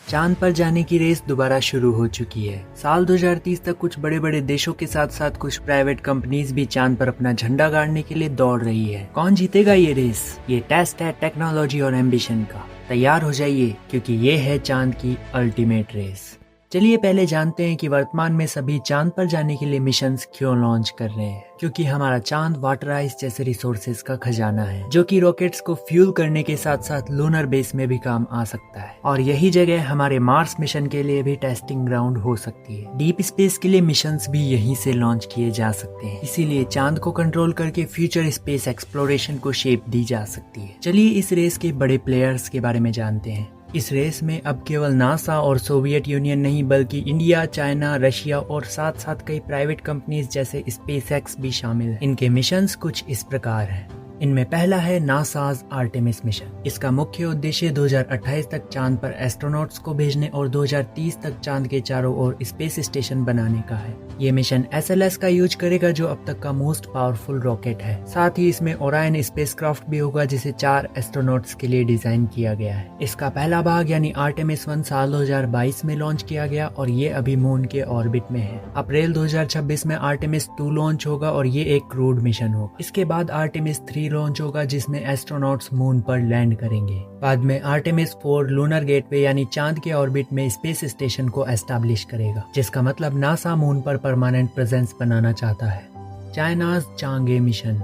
चांद पर जाने की रेस दोबारा शुरू हो चुकी है। साल 2030 तक कुछ बड़े बड़े देशों के साथ साथ कुछ प्राइवेट कंपनीज भी चांद पर अपना झंडा गाड़ने के लिए दौड़ रही है। कौन जीतेगा ये रेस? ये टेस्ट है टेक्नोलॉजी और एम्बिशन का। तैयार हो जाइए क्योंकि ये है चांद की अल्टीमेट रेस। चलिए पहले जानते हैं कि वर्तमान में सभी चांद पर जाने के लिए मिशंस क्यों लॉन्च कर रहे हैं। क्योंकि हमारा चांद वाटर आइस जैसे रिसोर्सेज का खजाना है, जो कि रॉकेट्स को फ्यूल करने के साथ साथ लूनर बेस में भी काम आ सकता है। और यही जगह हमारे मार्स मिशन के लिए भी टेस्टिंग ग्राउंड हो सकती है। डीप स्पेस के लिए मिशंस भी यहीं से लॉन्च किए जा सकते हैं। इसीलिए चांद को कंट्रोल करके फ्यूचर स्पेस एक्सप्लोरेशन को शेप दी जा सकती है। चलिए इस रेस के बड़े प्लेयर्स के बारे में जानते हैं। इस रेस में अब केवल नासा और सोवियत यूनियन नहीं बल्कि इंडिया, चाइना, रशिया और साथ साथ कई प्राइवेट कंपनीज जैसे स्पेसएक्स भी शामिल हैं। इनके मिशंस कुछ इस प्रकार हैं। इनमें पहला है नासाज आर्टेमिस मिशन। इसका मुख्य उद्देश्य 2028 तक चांद पर एस्ट्रोनॉट्स को भेजने और 2030 तक चांद के चारों ओर स्पेस स्टेशन बनाने का है। ये मिशन SLS का यूज करेगा जो अब तक का मोस्ट पावरफुल रॉकेट है। साथ ही इसमें ओरायन स्पेसक्राफ्ट भी होगा जिसे 4 एस्ट्रोनॉट्स के लिए डिजाइन किया गया है। इसका पहला भाग यानी आर्टेमिस 1 साल 2022 में लॉन्च किया गया और ये अभी मून के ऑर्बिट में है। अप्रैल 2026 में आर्टेमिस 2 लॉन्च होगा और ये एक क्रूड मिशन होगा। इसके बाद आर्टेमिस 3 लॉन्च होगा जिसमें एस्ट्रोनॉट्स मून पर लैंड करेंगे। बाद में आर्टेमिस 4 लूनर गेटवे यानी चांद के ऑर्बिट में स्पेस स्टेशन को एस्टैब्लिश करेगा, जिसका मतलब नासा मून पर परमानेंट प्रेजेंस बनाना चाहता है। China's Chang'e mission.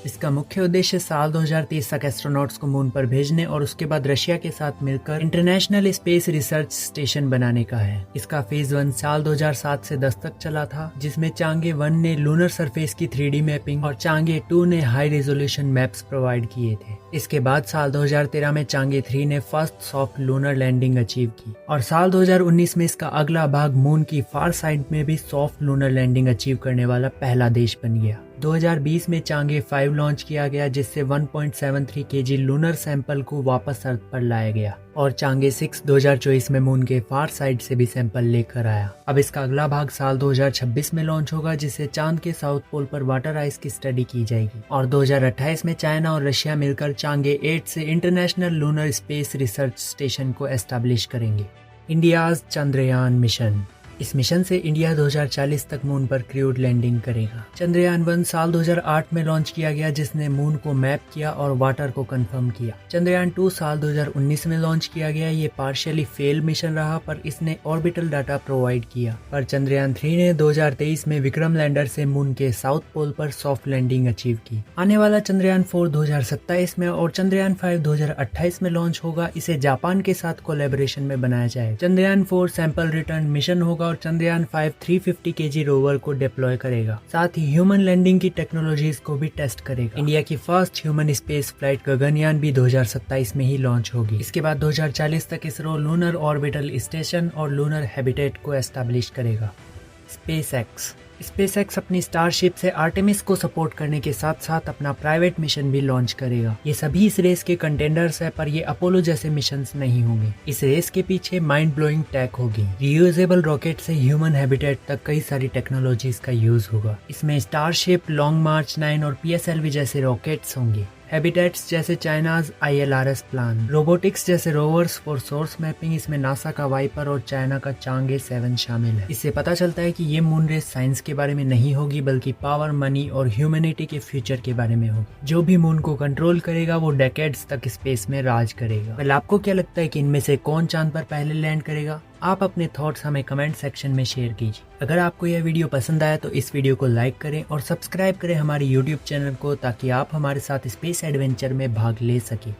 इसका मुख्य उद्देश्य साल 2030 तक एस्ट्रोनॉट्स को मून पर भेजने और उसके बाद रशिया के साथ मिलकर इंटरनेशनल स्पेस रिसर्च स्टेशन बनाने का है। इसका फेज 1 साल 2007 से 10 तक चला था, जिसमें चांगे 1 ने लूनर सरफेस की 3D मैपिंग और चांगे 2 ने हाई रेजोल्यूशन मैप्स प्रोवाइड किए थे। इसके बाद साल 2013 में चांगे 3 ने first soft lunar landing achieve की और साल 2019 में इसका अगला भाग मून की फार साइड में भी सॉफ्ट लूनर लैंडिंग अचीव करने वाला पहला देश बन गया। 2020 में चांगे 5 लॉन्च किया गया जिससे 1.73 kg लूनर सैंपल को वापस अर्थ पर लाया गया और चांगे 6 2024 में मून के फार साइड से भी सैंपल लेकर आया। अब इसका अगला भाग साल 2026 में लॉन्च होगा जिससे चांद के साउथ पोल पर वाटर आइस की स्टडी की जाएगी और 2028 में चाइना और रशिया मिलकर चांगे 8 से international lunar space research station को एस्टैब्लिश करेंगे। India's Chandrayaan mission. इस मिशन से इंडिया 2040 तक मून पर क्रूड लैंडिंग करेगा। चंद्रयान 1 साल 2008 में लॉन्च किया गया जिसने मून को मैप किया और वाटर को कंफर्म किया। चंद्रयान 2 साल 2019 में लॉन्च किया गया। ये पार्शियली फेल मिशन रहा पर इसने ऑर्बिटल डाटा प्रोवाइड किया। पर चंद्रयान 3 ने 2023 में विक्रम लैंडर से मून के साउथ पोल पर सॉफ्ट लैंडिंग अचीव की। आने वाला चंद्रयान 4 2027 में और चंद्रयान 5 2028 में लॉन्च होगा। इसे जापान के साथ कोलैबोरेशन में बनाया जाएगा। चंद्रयान 4 सैंपल रिटर्न मिशन होगा और चंद्रयान 5 350 kg रोवर को डिप्लॉय करेगा। साथ ही ह्यूमन लैंडिंग की टेक्नोलॉजीज को भी टेस्ट करेगा। इंडिया की first human space flight Gaganyaan भी 2027 में ही लॉन्च होगी। इसके बाद 2040 तक इसरो लूनर ऑर्बिटल स्टेशन और लूनर हैबिटेट को एस्टैब्लिश करेगा। स्पेसएक्स अपनी स्टारशिप से आर्टेमिस को सपोर्ट करने के साथ साथ अपना प्राइवेट मिशन भी लॉन्च करेगा। ये सभी इस रेस के कंटेंडर्स है पर ये अपोलो जैसे मिशंस नहीं होंगे। इस रेस के पीछे माइंड ब्लोइंग टेक होगी। रियूजेबल रॉकेट से ह्यूमन हैबिटेट तक कई सारी टेक्नोलॉजीज का यूज होगा। इसमें स्टारशिप, लॉन्ग मार्च 9 और PSLV जैसे रॉकेट्स होंगे। हैबिटेट्स जैसे चाइनाज ILRS प्लान, रोबोटिक्स जैसे रोवर्स फॉर सोर्स मैपिंग, इसमें नासा का वाइपर और चाइना का चांगे 7 शामिल है। इससे पता चलता है कि ये मून रेस साइंस के बारे में नहीं होगी बल्कि पावर, मनी और ह्यूमैनिटी के फ्यूचर के बारे में होगी। जो भी मून को कंट्रोल करेगा वो डेकेड्स तक स्पेस में राज करेगा। वेल, आपको क्या लगता है कि इनमें से कौन चांद पर पहले लैंड करेगा? आप अपने थॉट्स हमें कमेंट सेक्शन में शेयर कीजिए। अगर आपको यह वीडियो पसंद आया तो इस वीडियो को लाइक करें और सब्सक्राइब करें हमारे YouTube चैनल को ताकि आप हमारे साथ स्पेस एडवेंचर में भाग ले सकें।